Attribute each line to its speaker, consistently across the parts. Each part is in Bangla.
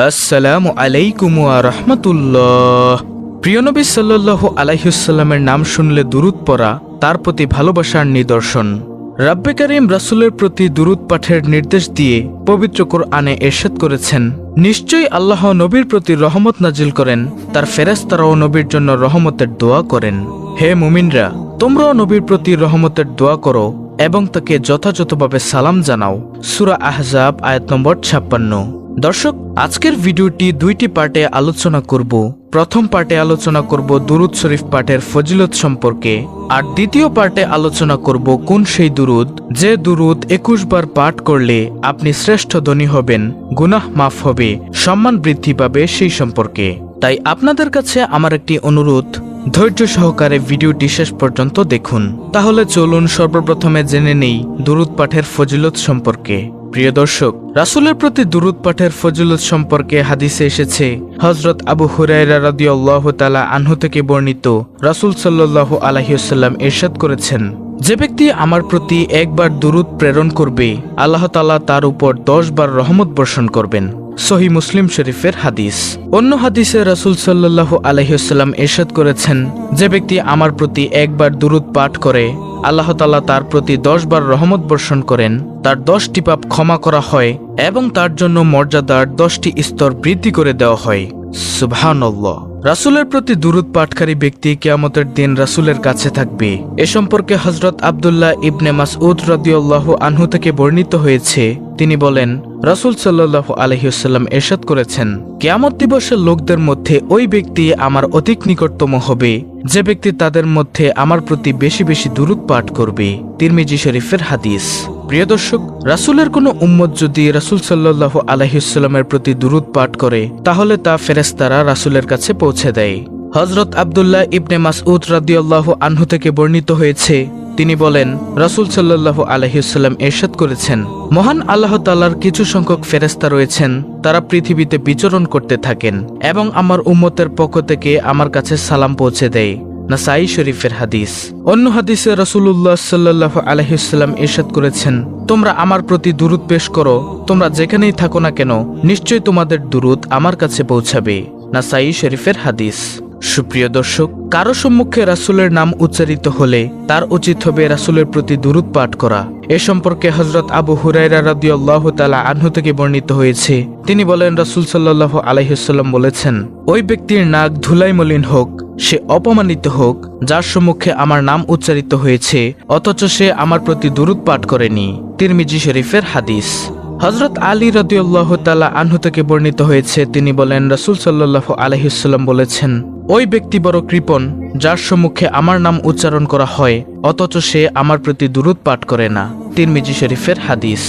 Speaker 1: আসসালামু আলাইকুম ওয়া রাহমাতুল্লাহ। প্রিয় নবী সাল্লাল্লাহু আলাইহি ওয়াসাল্লামের নাম শুনলে দুরূদ পড়া তার প্রতি ভালোবাসার নিদর্শন। রাব্বে কারীম রাসূলের প্রতি দুরূদ পাঠের নির্দেশ দিয়ে পবিত্র কোরআনে ইরশাদ করেছেন, নিশ্চয়ই আল্লাহ নবীর প্রতি রহমত নাজিল করেন, তার ফেরেশতারাও নবীর জন্য রহমতের দোয়া করেন। হে মুমিনরা, তোমরাও নবীর প্রতি রহমতের দোয়া করো এবং তাকে যথাযথভাবে সালাম জানাও। সূরা আহজাব আয়াত নম্বর 56। দর্শক, আজকের ভিডিওটি দুইটি পার্টে আলোচনা করব। প্রথম পার্টে আলোচনা করব দুরূদ শরীফ পাঠের ফজিলত সম্পর্কে, আর দ্বিতীয় পার্টে আলোচনা করব কোন সেই দুরূদ যে দুরূদ 21 বার পাঠ করলে আপনি শ্রেষ্ঠ ধনী হবেন, গুনাহ মাফ হবে, সম্মান বৃদ্ধি পাবে সেই সম্পর্কে। তাই আপনাদের কাছে আমার একটি অনুরোধ, ধৈর্য সহকারে ভিডিওটি শেষ পর্যন্ত দেখুন। তাহলে চলুন সর্বপ্রথমে জেনে নেই দুরূদ পাঠের ফজিলত সম্পর্কে। প্রিয় দর্শক, রাসূলের প্রতি দুরূদ পাঠের ফজিলত সম্পর্কে হাদিসে এসেছে, হযরত আবু হুরায়রা রাদিয়াল্লাহু তাআলা আনহু থেকে বর্ণিত, রাসূল সাল্লাল্লাহু আলাইহি ওয়াসাল্লাম ইরশাদ করেছেন, যে ব্যক্তি আমার প্রতি একবার দুরূদ প্রেরণ করবে, আল্লাহ তাআলা তার উপর 10 বার রহমত বর্ষণ করবেন। সহিহ মুসলিম শরীফের হাদিস। অন্য হাদিসে রাসূল সাল্লাল্লাহু আলাইহি ওয়াসাল্লাম ইরশাদ করেছেন, যে ব্যক্তি আমার প্রতি একবার দুরূদ পাঠ করে, আল্লাহ তাআলা তার প্রতি 10 বার রহমত বর্ষণ করেন, তার 10টি পাপ ক্ষমা করা হয় এবং তার জন্য মর্যাদার 10টি স্তর বৃদ্ধি করে দেওয়া হয়। সুবহানাল্লাহ। রাসূলের প্রতি দুরূদ পাঠকারী ব্যক্তি কিয়ামতের দিন রাসূলের কাছে থাকবে। এ সম্পর্কে হযরত আব্দুল্লাহ ইবনে মাসউদ রাদিয়াল্লাহু আনহু থেকে বর্ণিত হয়েছে, তিনি বলেন, রাসূল সাল্লাল্লাহু আলাইহি ওয়াসাল্লাম ইরশাদ করেছেন, কিয়ামত দিবসের লোকদের মধ্যে ওই ব্যক্তি আমার অধিক নিকটতম হবে যে ব্যক্তি তাদের মধ্যে আমার প্রতি বেশি বেশি দুরূদ পাঠ করবে। তিরমিজি শরীফের হাদিস। প্রিয় দর্শক, রাসূলের কোনো উম্মত যদি রাসূল সাল্লাল্লাহু আলাইহি ওয়াসাল্লামের প্রতি দুরূদ পাঠ করে, তাহলে তা ফেরেশতারা রাসূলের কাছে পৌঁছে দেয়। হযরত আব্দুল্লাহ ইবনে মাসউদ রাদিয়াল্লাহু আনহু থেকে বর্ণিত হয়েছে, তিনি বলেন, রাসূল সাল্লাল্লাহু আলাইহি ওয়াসাল্লাম ইরশাদ করেছেন, মহান আল্লাহ তাআলার কিছু সংখ্যক ফেরেশতা রয়েছেন, তারা পৃথিবীতে বিচরণ করতে থাকেন এবং আমার উম্মতের পক্ষ থেকে আমার কাছে সালাম পৌঁছে দেয়। নাসাঈ শরীফের হাদিস। অন্য হাদিসে রাসূলুল্লাহ সাল্লাল্লাহু আলাইহি ওয়াসাল্লাম ইরশাদ করেছেন, তোমরা আমার প্রতি দুরূদ পেশ করো, তোমরা যেখানেই থাকো না কেন, নিশ্চয়ই তোমাদের দুরূদ আমার কাছে পৌঁছাবে। নাসাঈ শরীফের হাদিস। সুপ্রিয় দর্শক, কারো সম্মুখে রাসূলের নাম উচ্চারিত হলে তার উচিত হবে রাসূলের প্রতি দুরূদ পাঠ করা। এ সম্পর্কে হযরত আবু হুরায়রা রাদিয়াল্লাহু তাআলা আনহু থেকে বর্ণিত হয়েছে, তিনি বলেন, রাসূল সাল্লাল্লাহু আলাইহি ওয়াসাল্লাম বলেছেন, ওই ব্যক্তির নাক ধুলাই মলিন হোক, সে অপমানিত হোক, যার সম্মুখে আমার নাম উচ্চারিত হয়েছে অথচ সে আমার প্রতি দুরূদ পাঠ করেনি। তিরমিজি শরীফের হাদিস। হযরত আলী রাদিয়াল্লাহু তাআলা আনহু থেকে বর্ণিত হয়েছে, তিনি বলেন, রাসূল সাল্লাল্লাহু আলাইহি ওয়াসাল্লাম বলেছেন, ওই ব্যক্তি বড় কৃপণ যার সম্মুখে আমার নাম উচ্চারণ করা হয় অথচ সে আমার প্রতি দুরূদ পাঠ করে না। তিরমিজি শরীফের হাদিস।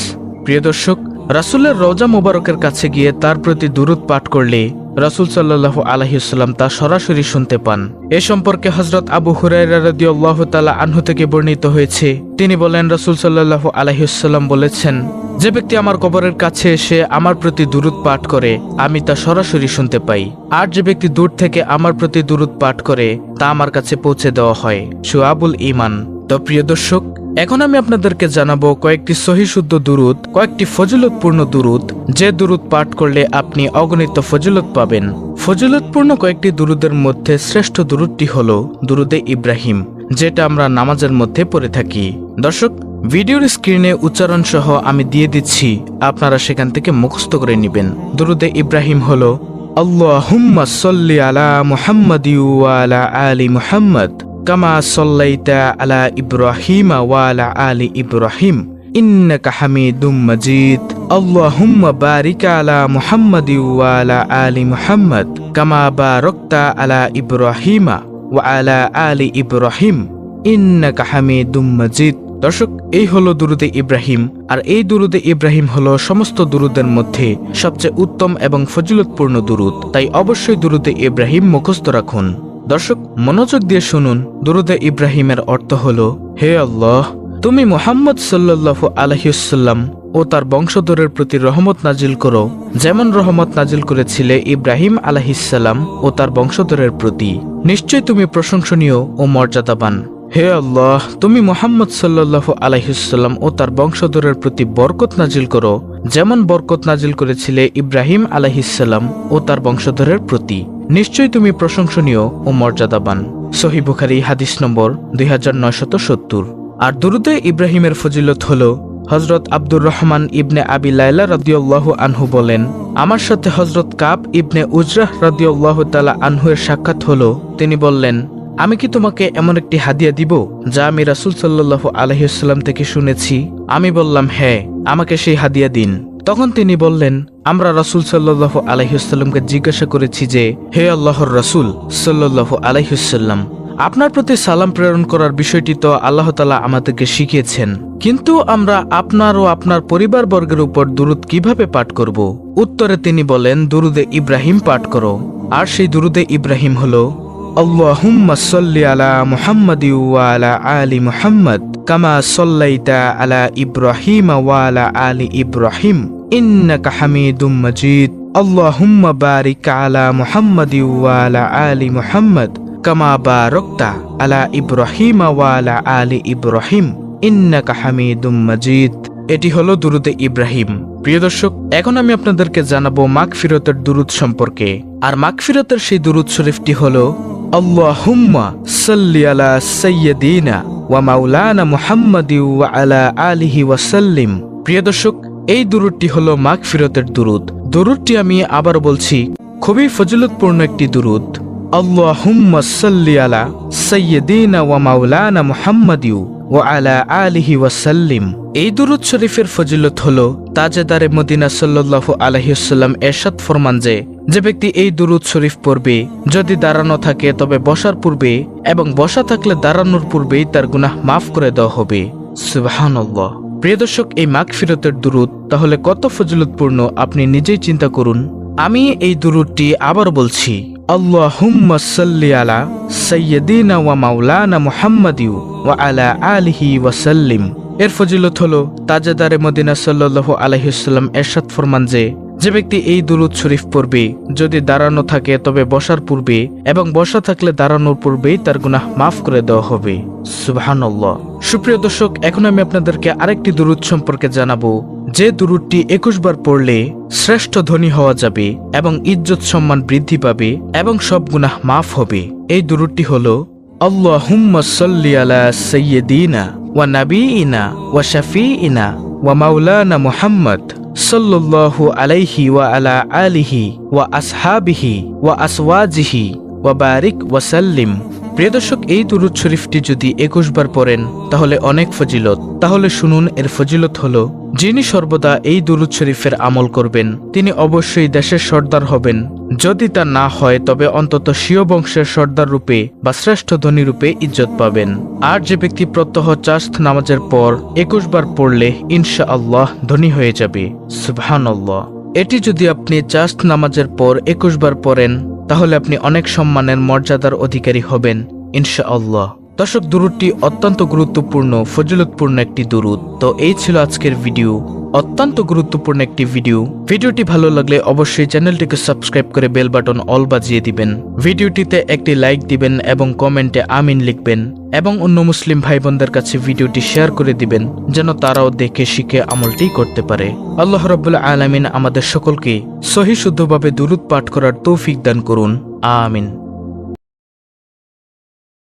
Speaker 1: প্রিয় দর্শক, রাসূলের রওজা মোবারকের কাছে গিয়ে তার প্রতি দুরূদ পাঠ করলে রাসূল সাল্লাল্লাহু আলাইহি ওয়াসাল্লাম তা সরাসরি শুনতে পান। এ সম্পর্কে হযরত আবু হুরায়রা রাদিয়াল্লাহু তাআলা আনহু থেকে বর্ণিত হয়েছে, তিনি বলেন, রাসূল সাল্লাল্লাহু আলাইহি ওয়াসাল্লাম বলেছেন, যে ব্যক্তি আমার কবরের কাছে এসে আমার প্রতি দুরূদ পাঠ করে, আমি তা সরাসরি শুনতে পাই, আর যে ব্যক্তি দূর থেকে আমার প্রতি দুরূদ পাঠ করে তা আমার কাছে পৌঁছে দেওয়া হয়। শুআবুল ঈমান। তো প্রিয় দর্শক, এখন আমি আপনাদেরকে জানাবো কয়েকটি সহিহ শুদ্ধ দুরূদ, কয়েকটি ফজিলতপূর্ণ দুরূদ, যে দুরূদ পাঠ করলে আপনি অগণিত ফজিলত পাবেন। ফজিলতপূর্ণ কয়েকটি দুরূদের মধ্যে শ্রেষ্ঠ দুরূদটি হলো দুরূদে ইব্রাহিম, যেটা আমরা নামাজের মধ্যে পড়ে থাকি। দর্শক, ভিডিওর স্ক্রিনে উচ্চারণ সহ আমি দিয়ে দিচ্ছি, আপনারা সেখান থেকে মুখস্থ করে নেবেন। দুরূদে ইব্রাহিম হলো, আল্লাহুম্মা সাল্লি আলা মুহাম্মাদি ওয়া আলা আলি মুহাম্মাদ কামা সাল্লাইতা আলা ইব্রাহিম ওয়া আলা আলি ইব্রাহিম ইন্নাকা হামিদুম মাজিদ। আল্লাহুম্মা বারিক আলা মুহাম্মাদি ওয়া আলা আলি মুহাম্মাদ কামা বারাকতা আলা ইব্রাহিম ওয়া আলা আলি ইব্রাহিম ইন্নাকা হামিদুম মাজিদ। দর্শক, এই হলো দুরূদে ইব্রাহিম, আর এই দুরূদে ইব্রাহিম হলো সমস্ত দুরূদের মধ্যে সবচেয়ে উত্তম এবং ফজিলতপূর্ণ দুরূদ। তাই অবশ্যই দুরূদে ইব্রাহিম মুখস্থ রাখুন। দর্শক, মনোযোগ দিয়ে শুনুন। দুরূদে ইব্রাহিমের অর্থ হলো, হে আল্লাহ, তুমি মুহাম্মদ সাল্লাল্লাহু আলাইহি ওয়াসাল্লাম ও তার বংশধরের প্রতি রহমত নাজিল করো, যেমন রহমত নাজিল করেছিলে ইব্রাহিম আলাইহিস সালাম ও তার বংশধরের প্রতি। নিশ্চয় তুমি প্রশংসনীয় ও মর্যাদাবান। হে আল্লাহ, তুমি মুহাম্মদ সাল্লাল্লাহু আলাইহি ওয়াসাল্লাম ও তার বংশধরের প্রতি বরকত নাজিল করো, যেমন বরকত নাজিল করেছিলে ইব্রাহিম আলাইহিসসালাম ও তার বংশধরের প্রতি। নিশ্চয়ই তুমি প্রশংসনীয় ও মর্যাদাবান। সহিহ বুখারী হাদিস নম্বর 2970। আর দুরুদে ইব্রাহিমের ফজিলত হলো, হযরত আব্দুর রহমান ইবনে আবি লাইলা রাদিয়াল্লাহু আনহু বলেন, আমার সাথে হযরত কাব ইবনে উজরাহ রাদিয়াল্লাহু তাআলা আনহু এর সাক্ষাৎ হলো। তিনি বললেন, আমি কি তোমাকে এমন একটি হাদিয়া দিব যা আমি রাসূল সাল্লাল্লাহু আলাইহি ওয়াসাল্লাম থেকে শুনেছি? আমি বললাম, হ্যাঁ, আমাকে সেই হাদিয়া দিন। তখন তিনি বললেন, আমরা রাসূল সাল্লাল্লাহু আলাইহি ওয়াসাল্লামকে জিজ্ঞাসা করেছি যে, হে আল্লাহর রাসূল সাল্লাল্লাহু আলাইহি ওয়াসাল্লাম, আপনার প্রতি সালাম প্রেরণ করার বিষয়টি তো আল্লাহ তাআলা আমাদেরকে শিখিয়েছেন, কিন্তু আমরা আপনার ও আপনার পরিবারবর্গের উপর দুরূদ কিভাবে পাঠ করব? উত্তরে তিনি বলেন, দুরুদে ইব্রাহিম পাঠ করো। আর সেই দুরুদে ইব্রাহিম হলো, আল্লাহুম্মা সাল্লি আলা মুহাম্মাদি ওয়া আলা আলি মুহাম্মাদ কামা সাল্লাইতা আলা ইব্রাহিম ওয়া আলা আলি ইব্রাহিম ইন্নাকা হামিদুম মাজিদ। আল্লাহুম্মা বারিক আলা মুহাম্মাদি ওয়া আলা আলি মুহাম্মাদ কামা বারাকতা আলা ইব্রাহিম ওয়া আলা আলি ইব্রাহিম ইন্নাকা হামিদুম মাজিদ। এটি হলো দুরুদে ইব্রাহিম। প্রিয় দর্শক, এখন আমি আপনাদেরকে জানাবো মাগফিরাতের দুরুদ সম্পর্কে। আর মাগফিরাতের সেই দুরুদ শরীফটি হলো, আল্লাহুম্মা সাল্লি আলা সাইয়্যিদিনা ওয়া মাওলানা মুহাম্মাদি ওয়া আলা আলিহি ওয়া সাল্লিম। প্রিয় দর্শক, এই দুরুদটি হলো মাগফিরাতের দুরুদ। দুরুদটি আমি আবার বলছি, খুবই ফজিলতপূর্ণ একটি দুরুদ। আল্লাহুম্মা সাল্লি আলা সাইয়্যিদিনা ওয়া মাওলানা মুহাম্মাদি ওয়া আলা আলিহি ওয়া সাল্লিম। এই দুরুদ শরীফের ফজিলত হলো, তাজেদারে মদিনা সাল্লাল্লাহু আলাইহি ওয়াসাল্লাম এরশাদ ফরমান যে ব্যক্তি এই দুরুদ শরীফ পড়বে, যদি দাঁড়ানো থাকে তবে বসার পূর্বে, এবং বসা থাকলে দাঁড়ানোর পূর্বেই তার গুনাহ মাফ করে দেওয়া হবে। সুবহানাল্লাহ। প্রিয় দর্শক, এই মাগফিরাতের দুরুদ তাহলে কত ফজিলতপূর্ণ আপনি নিজেই চিন্তা করুন। আমি এই দুরুদটি আবার বলছি, আল্লাহুম্মা সাল্লি আলা সাইয়্যিদিনা ওয়া মাওলানা মুহাম্মাদি ওয়া আলা আলিহি ওয়া সাল্লিম। এর ফজিলত হলো, তাজেদারে মদিনা সাল্লাল্লাহু আলাইহি ওয়াসাল্লাম এরশাদ ফরমান যে ব্যক্তি এই দুরুদ শরীফ পড়বে, যদি দাঁড়ানো থাকে তবে বসার পূর্বে, এবং বসা থাকলে দাঁড়ানোর পূর্বেই তার গুনাহ মাফ করে দেওয়া হবে। সুবহানাল্লাহ। সুপ্রিয় দর্শক, এখন আমি আপনাদেরকে আরেকটি দুরুদ সম্পর্কে জানাবো, যে দুরুদটি 21 বার পড়লে শ্রেষ্ঠ ধনী হওয়া যাবে এবং ইজ্জত সম্মান বৃদ্ধি পাবে এবং সব গুনাহ মাফ হবে। এই দুরুদটি হলো, আল্লাহুম্মা সাল্লি আলা সাইয়্যিদিনা ওয়া নাবিয়িনা ওয়া শাফিইনা ওয়া মাওলানা মুহাম্মদ সাল্লাল্লাহু আলাইহি ওয়া আলা আলিহি ওয়া আসহাবিহি ওয়া আসওয়াজিহি ওয়া বারিক ওয়া সাল্লিম। প্রিয় দর্শক, এই দুরুদ শরীফটি যদি 21 বার পড়েন তাহলে অনেক ফজিলত। তাহলে শুনুন, এর ফজিলত হলো, যিনি সর্বদা এই দুরুদ শরীফের আমল করবেন তিনি অবশ্যই দেশের সর্দার হবেন। যদি তা না হয় তবে অন্তত স্বীয় বংশের সর্দার রূপে বা শ্রেষ্ঠ ধনী রূপে ইজ্জত পাবেন। আর যে ব্যক্তি প্রত্যহ চাস্ত নামাজের পর 21 বার পড়লে ইনশাআল্লাহ ধনী হয়ে যাবে। সুবহানাল্লাহ। এটি যদি আপনি চাস্ত নামাজের পর 21 বার পড়েন তাহলে আপনি অনেক সম্মানের মর্যাদার অধিকারী হবেন ইনশাআল্লাহ। দর্শক, দুরুদটি অত্যন্ত গুরুত্বপূর্ণ ফজিলতপূর্ণ একটি দুরুদ। তো এই ছিল আজকের ভিডিও, অত্যন্ত গুরুত্বপূর্ণ একটি ভিডিও। ভিডিওটি ভালো লাগলে অবশ্যই চ্যানেলটিকে সাবস্ক্রাইব করে বেল বাটন অল বাজিয়ে দিবেন। ভিডিওটিতে একটি লাইক দিবেন এবং কমেন্টে আমিন লিখবেন, এবং অন্য মুসলিম ভাই বোনদের কাছে ভিডিওটি শেয়ার করে দিবেন যেন তারাও দেখে শিখে আমলটি করতে পারে। আল্লাহ রাব্বুল আলামিন আমাদের সকলকে সহি শুদ্ধভাবে দুরুদ পাঠ করার তৌফিক দান করুন। আমিন।